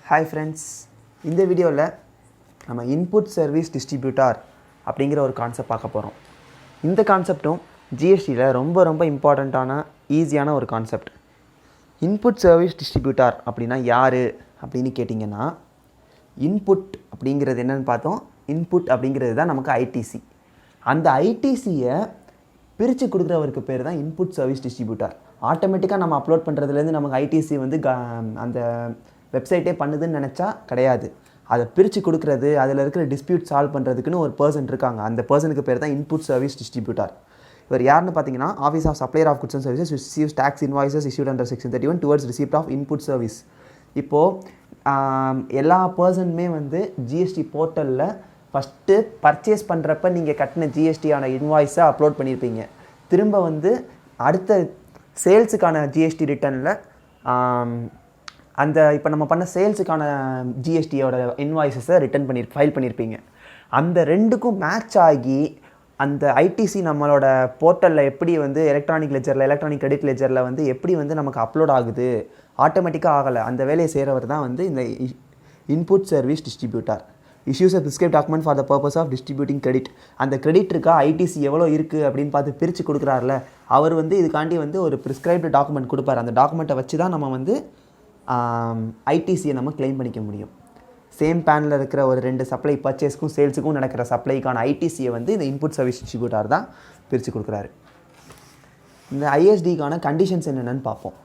Hi friends, இந்த வீடியோவில் நம்ம இன்புட் சர்வீஸ் டிஸ்ட்ரிபியூட்டார் அப்படிங்கிற ஒரு கான்செப்ட் பார்க்க போகிறோம். இந்த கான்செப்டும் ஜிஎஸ்டியில் ரொம்ப இம்பார்ட்டண்ட்டான ஈஸியான ஒரு கான்செப்ட். இன்புட் சர்வீஸ் டிஸ்ட்ரிபியூட்டார் அப்படின்னா யார் அப்படின்னு கேட்டிங்கன்னா, இன்புட் அப்படிங்கிறது என்னென்னு பார்த்தோம். இன்புட் அப்படிங்கிறது தான் நமக்கு ஐடிசி. அந்த ஐடிசியை பிரித்து கொடுக்குறவருக்கு பேர் தான் இன்புட் சர்வீஸ் டிஸ்ட்ரிபியூட்டார். ஆட்டோமேட்டிக்காக நம்ம அப்லோட் பண்ணுறதுலேருந்து நமக்கு ஐடிசி வந்து அந்த வெப்சைட்டே பண்ணுதுன்னு நினச்சா கிடையாது. அதை பிரித்து கொடுக்குறது, அதில் இருக்கிற டிஸ்பியூட் சால்வ் பண்ணுறதுக்குன்னு ஒரு பர்சன் இருக்காங்க. அந்த பர்சனுக்கு பேர் தான் இன்புட் சர்வீஸ் டிஸ்ட்ரிபியூட்டார். இவர் யாருன்னு பார்த்தீங்கன்னா, office of supplier of goods and services receives tax invoices issued under section 31 towards receipt of input service. இப்போது எல்லா பர்சனுமே வந்து ஜிஎஸ்டி போர்ட்டலில் ஃபஸ்ட்டு பர்ச்சேஸ் பண்ணுறப்ப நீங்கள் கட்டின ஜிஎஸ்டியான இன்வாய்ஸை அப்லோட் பண்ணியிருப்பீங்க. திரும்ப வந்து அடுத்த சேல்ஸுக்கான ஜிஎஸ்டி ரிட்டர்னில் அந்த இப்போ நம்ம பண்ண சேல்ஸுக்கான ஜிஎஸ்டியோட இன்வாய்ஸஸை ஃபைல் பண்ணியிருப்பீங்க. அந்த ரெண்டுக்கும் மேட்ச் ஆகி அந்த ஐடிசி நம்மளோட போர்ட்டலில் எப்படி வந்து எலக்ட்ரானிக் கிரெடிட் லெஜரில் வந்து எப்படி வந்து நமக்கு அப்லோட் ஆகுது, ஆட்டோமேட்டிக்காக ஆகலை. அந்த வேலையை செய்கிறவர் தான் வந்து இந்த input service distributor. Issues a prescribed document for the purpose of distributing credit. அந்த கிரெடிட் இருக்கா, ஐடிசி எவ்வளோ இருக்குது அப்படின்னு பார்த்து பிரித்து கொடுக்குறாருல, அவர் வந்து இதுக்காண்டி வந்து ஒரு ப்ரிஸ்கிரைப்டு டாக்குமெண்ட் கொடுப்பார். அந்த டாக்குமெண்ட்டை வச்சு தான் நம்ம வந்து ஐடிசியை நம்ம கிளைம் பண்ணிக்க முடியும். சேம் பேனில் இருக்கிற ஒரு 2 சப்ளை பர்ச்சேஸ்க்கும் சேல்ஸுக்கும் நடக்கிற சப்ளைக்கான ஐடிசியை வந்து இந்த இன்புட் சர்வீஸ் டிஸ்ட்ரிபியூட்டார் தான் பிரித்து கொடுக்குறாரு. இந்த ஐஎஸ்டிக்கான கண்டிஷன்ஸ் என்னென்னு பார்ப்போம்.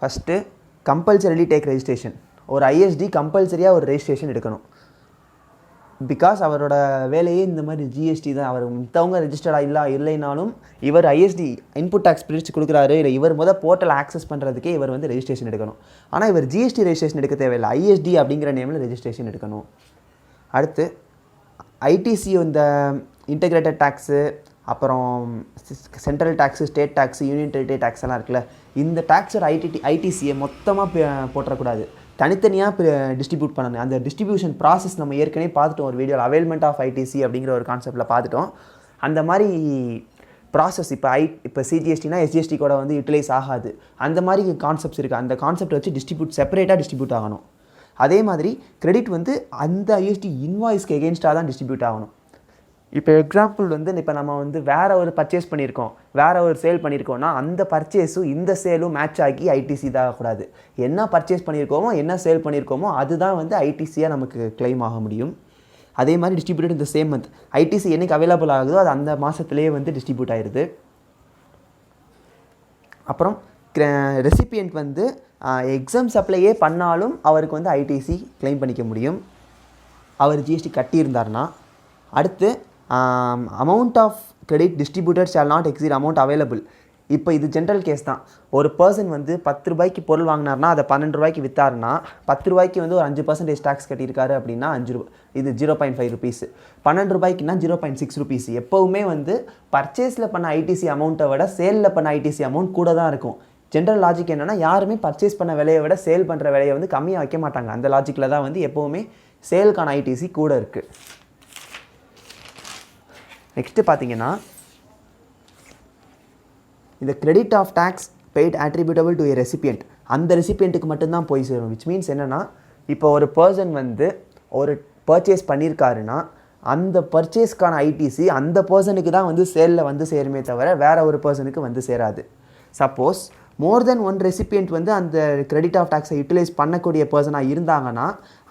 First, compulsorily take registration. ஒரு ஐஎஸ்டி கம்பல்சரியாக ஒரு ரெஜிஸ்ட்ரேஷன் எடுக்கணும். பிகாஸ் அவரோட வேலையே இந்த மாதிரி ஜிஎஸ்டி தான். அவர் மித்தவங்க ரெஜிஸ்டர்டாக இல்லைனாலும் இவர் ஐஎஸ்டி இன்புட் டேக்ஸ் பிரித்து கொடுக்குறாரு, இல்லை இவர் போர்ட்டல் ஆக்சஸ் பண்ணுறதுக்கே இவர் வந்து ரெஜிஸ்ட்ரேஷன் எடுக்கணும். ஆனால் இவர் ஜிஎஸ்டி ரெஜிஸ்ட்ரேஷன் எடுக்க தேவையில்லை, ஐஎஸ்டி அப்படிங்கிற நேமில் ரெஜிஸ்ட்ரேஷன் எடுக்கணும். அடுத்து, ஐடிசி இந்த இன்டெகிரேட்டட் டேக்ஸு, அப்புறம் central tax, state tax, union territory tax எல்லாம் இருக்குல்ல, இந்த டேக்ஸோட ஐடிசியை மொத்தமாக போட்டுறக்கூடாது, தனித்தனியாக டிஸ்ட்ரிபியூட் பண்ணணும். அந்த டிஸ்ட்ரிபியூஷன் ப்ராசஸ் நம்ம ஏற்கனவே பார்த்துட்டோம் ஒரு வீடியோவில், அவைல்மெண்ட் ஆஃப் ஐடிசி அப்படிங்கிற ஒரு கான்செப்டில் பார்த்துட்டோம். அந்த மாதிரி ப்ராசஸ் இப்போ சிஜிஎஸ்டினா எஸ்ஜிஎஸ்டி கூட வந்து யூட்டிலைஸ் ஆகாது. அந்த மாதிரி கான்செப்ட்ஸ் இருக்குது. அந்த கான்செப்ட் வச்சு செப்பரேட்டாக டிஸ்ட்ரிபியூட் ஆகணும். அதே மாதிரி கிரெடிட் வந்து அந்த ஐஎஸ்டி இன்வாய்ஸ்க்கு எகென்ஸ்டாக தான் டிஸ்ட்ரிபியூட் ஆகணும். இப்போ எக்ஸாம்பிள் வந்து இப்போ நம்ம வந்து வேறு ஒரு பர்ச்சேஸ் பண்ணியிருக்கோம், வேறு ஒரு சேல் பண்ணியிருக்கோம்னா அந்த பர்ச்சேஸும் இந்த சேலும் மேட்ச் ஆகி ஐடிசி இதாகக்கூடாது. என்ன பர்ச்சேஸ் பண்ணியிருக்கோமோ, என்ன சேல் பண்ணியிருக்கோமோ அதுதான் வந்து ஐடிசியாக நமக்கு கிளைம் ஆக முடியும். அதே மாதிரி டிஸ்ட்ரிபியூட்டட் இந்த சேம் மந்த். ஐடிசி என்றைக்கு அவைலபிள் ஆகுதோ அது அந்த மாதத்துலேயே வந்து டிஸ்ட்ரிபியூட் ஆகிடுது. அப்புறம் ரெசிபியன்ட் வந்து எக்ஸாம் சப்ளையே பண்ணாலும் அவருக்கு வந்து ஐடிசி கிளைம் பண்ணிக்க முடியும், அவர் ஜிஎஸ்டி கட்டியிருந்தார்னா. அடுத்து, amount of credit distributed shall not exceed amount available. இப்போ இது ஜென்ரல் கேஸ் தான். ஒரு பர்சன் வந்து 10 ரூபாய்க்கு பொருள் வாங்கினார்னா அதை 12 ரூபாய்க்கு விற்றாருன்னா 10 ரூபாய்க்கு வந்து ஒரு 5% டேக்ஸ் கட்டியிருக்காரு அப்படின்னா 5 ரூபா, இது 0.5 ருபீஸ். 12 ரூபாய்க்குன்னா 0.6 ருபீஸ். எப்போவுமே வந்து பர்ச்சேஸில் பண்ண ஐடிசி அமௌண்ட்டை விட சேலில் பண்ண ஐடிசி அமௌண்ட் கூட தான் இருக்கும். ஜென்ரல் லாஜிக் என்னென்னா, யாருமே பர்ச்சேஸ் பண்ண விலையை விட சேல் பண்ணுற விலையை வந்து கம்மியாக வைக்க மாட்டாங்க. அந்த லாஜிக்கில் தான் வந்து எப்போவுமே சேலுக்கான ஐடிசி கூட இருக்குது. நெக்ஸ்ட்டு பார்த்தீங்கன்னா, இந்த credit of tax paid attributable to a recipient, அந்த ரெசிபியண்ட்டுக்கு மட்டும்தான் போய் சேரும். விச் மீன்ஸ் என்னென்னா, இப்போ ஒரு பர்சன் வந்து ஒரு பர்ச்சேஸ் பண்ணியிருக்காருன்னா அந்த பர்ச்சேஸ்க்கான ஐடிசி அந்த பர்சனுக்கு தான் வந்து சேலில் வந்து சேருமே தவிர வேறு ஒரு பர்சனுக்கு வந்து சேராது. சப்போஸ் மோர் தென் ஒன் ரெசிபியன்ட் வந்து அந்த கிரெடிட் ஆஃப் டேக்ஸை யூட்டிலைஸ் பண்ணக்கூடிய பர்சனாக இருந்தாங்கன்னா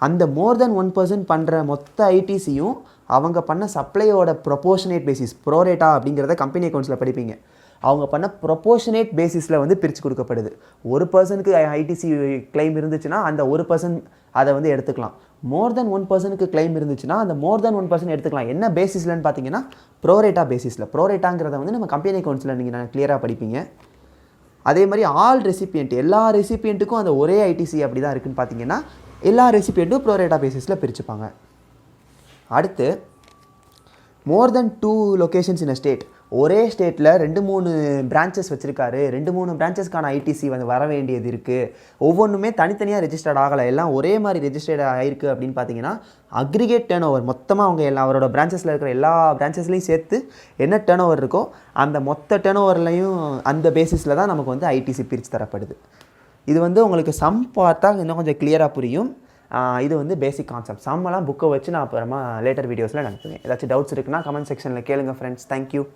அந்த மோர் தென் 1% பண்ணுற மொத்த ஐடிசியும் அவங்க பண்ண சப்ளையோட ப்ரொபோஷனேட் பேசிஸ், ப்ரோரேட்டா அப்படிங்கிறத கம்பெனி அக்கௌண்ட்ஸில் படிப்பீங்க. அவங்க பண்ண ப்ரொபோஷனேட் பேசிஸில் வந்து பிரித்து கொடுக்கப்படுது. ஒரு பர்சனுக்கு ஐடிசி கிளைம் இருந்துச்சுன்னா அந்த ஒரு பர்சன் அதை வந்து எடுத்துக்கலாம். மோர் தென் 1%க்கு கிளைம் இருந்துச்சுன்னா அந்த மோர் தென் 1% எடுத்துக்கலாம். என்ன பேசிஸ்லன்னு பார்த்தீங்கன்னா, ப்ரோரேட்டா பேசிஸில். ப்ரோரேட்டாங்கிறத வந்து நம்ம கம்பெனி அக்கௌண்ட்ஸில் நீங்கள் கிளியராக படிப்பீங்க. அதே மாதிரி ஆல் ரெசிபியன்ட், எல்லா ரெசிபியண்ட்டுக்கும் அந்த ஒரே ஐடிசி அப்படி தான் இருக்குதுன்னு பார்த்தீங்கன்னா எல்லா ரெசிபியண்ட்டும் ப்ரோரேட்டா பேசிஸில் பிரிச்சுப்பாங்க. அடுத்து, மோர் தென் 2 லொக்கேஷன்ஸ் இன் அ ஸ்டேட். ஒரே ஸ்டேட்டில் 2-3 பிரான்ச்சஸ் வச்சுருக்காரு, 2-3 பிரான்ச்சஸ்க்கான ஐடிசி வந்து வர வேண்டியது இருக்குது. ஒவ்வொன்றுமே தனித்தனியாக ரெஜிஸ்டர்ட் ஆகலை, எல்லாம் ஒரே மாதிரி ரெஜிஸ்டர்ட் ஆகிருக்கு அப்படின்னு பார்த்தீங்கன்னா அக்ரிகேட் டேர்ன் ஓவர், மொத்தமாக அவங்க அவரோட பிரான்ச்சஸில் இருக்கிற எல்லா பிரான்ச்சஸ்லையும் சேர்த்து என்ன டேர்ன் ஓவர் இருக்கோ அந்த மொத்த டேர்ன் ஓவர்லையும் அந்த பேசிஸில் தான் நமக்கு வந்து ஐடிசி பிரித்து தரப்படுது. இது வந்து உங்களுக்கு சம் பார்த்தா இன்னும் கொஞ்சம் கிளியராக புரியும். இது வந்து பேசிக் கான்செப்ட். சம்மெல்லாம் புக்கை வச்சு நான் அப்புறமா லேட்டர் வீடியோஸில் நடத்துவேன். ஏதாச்சும் டவுட்ஸ் இருக்குன்னா கமெண்ட் செக்ஷனில் கேளுங்க ஃப்ரெண்ட்ஸ். தேங்க்யூ.